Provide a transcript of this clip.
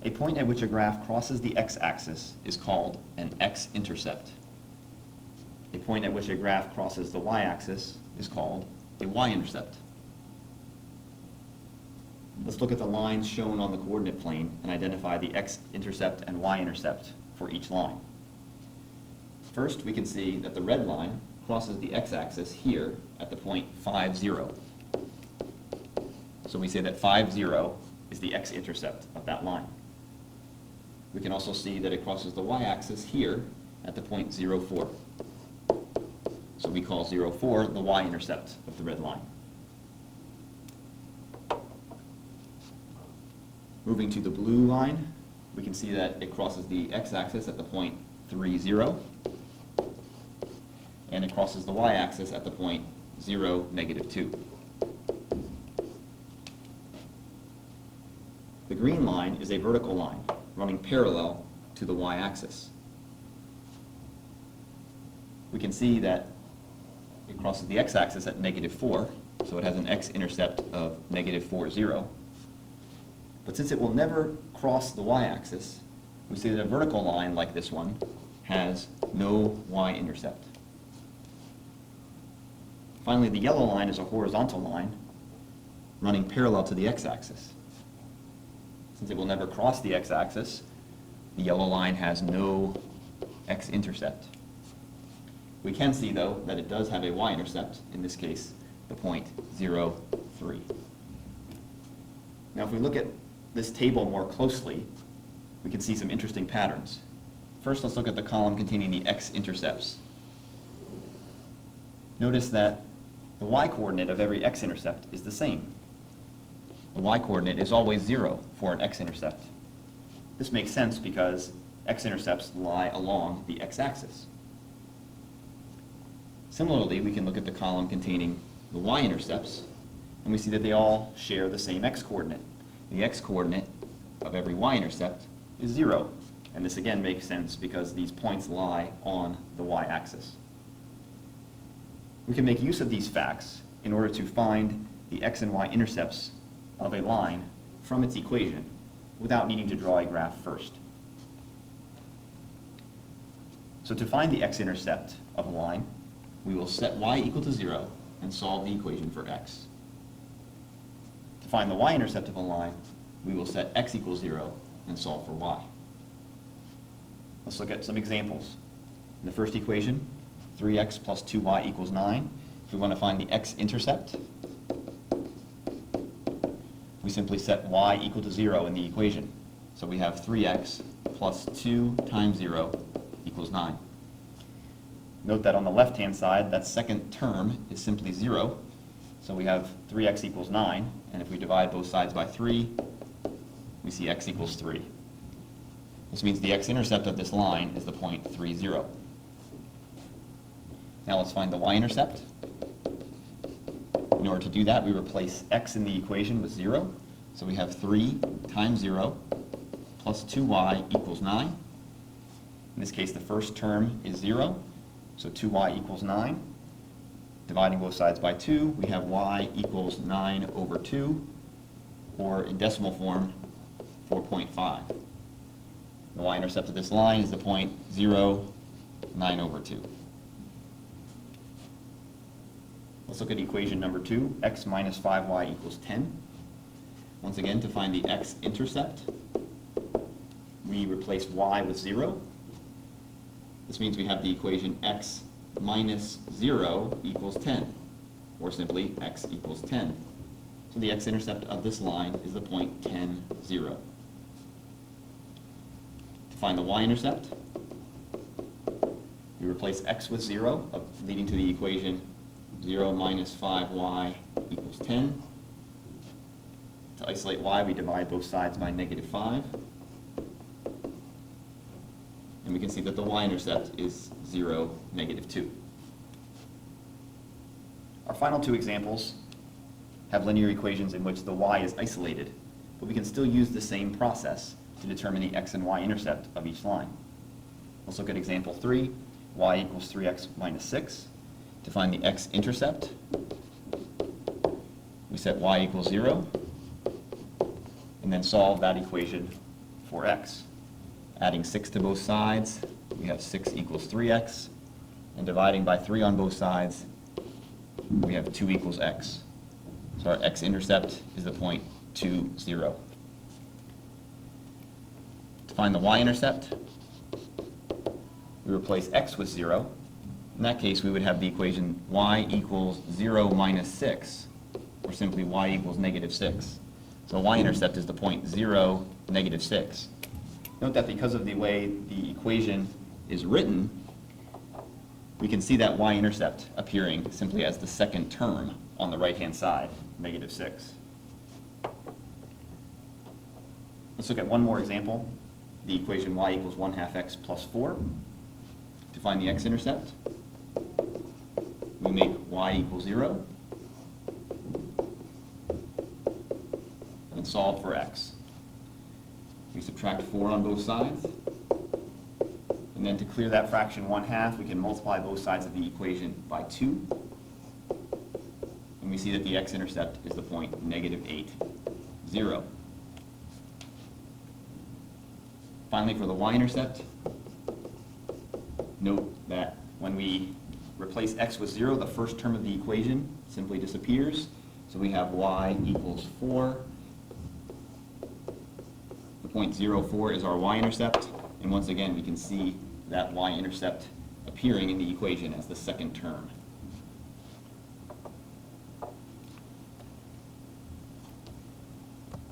A point at which a graph crosses the x-axis is called an x-intercept. A point at which a graph crosses the y-axis is called a y-intercept. Let's look at the lines shown on the coordinate plane and identify the x-intercept and y-intercept for each line. First, we can see that the red line crosses the x-axis here at the point 5, 0. So we say that 5, 0 is the x-intercept of that line. We can also see that it crosses the y-axis here at the point 0, 4. So we call 0, 4 the y-intercept of the red line. Moving to the blue line, we can see that it crosses the x-axis at the point 3, 0. And it crosses the y-axis at the point 0, -2. The green line is a vertical line running parallel to the y-axis. We can see that it crosses the x-axis at -4, so it has an x-intercept of -4, 0. But since it will never cross the y-axis, we say that a vertical line like this one has no y-intercept. Finally, the yellow line is a horizontal line running parallel to the x-axis. Since it will never cross the x-axis, the yellow line has no x-intercept. We can see, though, that it does have a y-intercept, in this case, the point 0, 3. Now, if we look at this table more closely, we can see some interesting patterns. First, let's look at the column containing the x-intercepts. Notice that the y-coordinate of every x-intercept is the same. The y-coordinate is always 0 for an x-intercept. This makes sense because x-intercepts lie along the x-axis. Similarly, we can look at the column containing the y-intercepts, and we see that they all share the same x-coordinate. The x-coordinate of every y-intercept is 0, and this again makes sense because these points lie on the y-axis. We can make use of these facts in order to find the x and y intercepts of a line from its equation without needing to draw a graph first. So to find the x-intercept of a line, we will set y equal to 0 and solve the equation for x. To find the y-intercept of a line, we will set x equals 0 and solve for y. Let's look at some examples. In the first equation, 3x plus 2y equals 9. If we want to find the x-intercept, we simply set y equal to 0 in the equation. So we have 3x plus 2 times 0 equals 9. Note that on the left-hand side, that second term is simply 0. So we have 3x equals 9, and if we divide both sides by 3, we see x equals 3. This means the x-intercept of this line is the point 3, 0. Now let's find the y-intercept. In order to do that, we replace x in the equation with 0. So we have 3 times 0 plus 2y equals 9. In this case, the first term is 0, so 2y equals 9. Dividing both sides by 2, we have y equals 9 over 2, or in decimal form, 4.5. The y-intercept of this line is the point 0, 9 over 2. Let's look at equation number 2, x minus 5y equals 10. Once again, to find the x-intercept, we replace y with 0. This means we have the equation x minus 0 equals 10, or simply x equals 10. So the x-intercept of this line is the point 10, 0. To find the y-intercept, we replace x with 0, leading to the equation 0 minus 5y equals 10. To isolate y, we divide both sides by -5. And we can see that the y-intercept is 0, -2. Our final two examples have linear equations in which the y is isolated, but we can still use the same process to determine the x and y-intercept of each line. Let's look at example 3, y equals 3x minus 6. To find the x-intercept, we set y equals 0, and then solve that equation for x. Adding 6 to both sides, we have 6 equals 3x. And dividing by 3 on both sides, we have 2 equals x. So our x-intercept is the point 2, 0. To find the y-intercept, we replace x with 0. In that case, we would have the equation y equals 0 minus 6, or simply y equals negative 6. So y-intercept is the point 0, negative 6. Note that because of the way the equation is written, we can see that y-intercept appearing simply as the second term on the right-hand side, negative 6. Let's look at one more example, the equation y equals 1/2 x plus 4. To find the x-intercept, we make y equal 0 and solve for x. We subtract 4 on both sides, and then to clear that fraction 1/2, we can multiply both sides of the equation by 2, and we see that the x-intercept is the point negative 8, 0. Finally, for the y-intercept, note that when we replace x with 0, the first term of the equation simply disappears. So we have y equals 4. The point 0, 4 is our y-intercept. And once again, we can see that y-intercept appearing in the equation as the second term.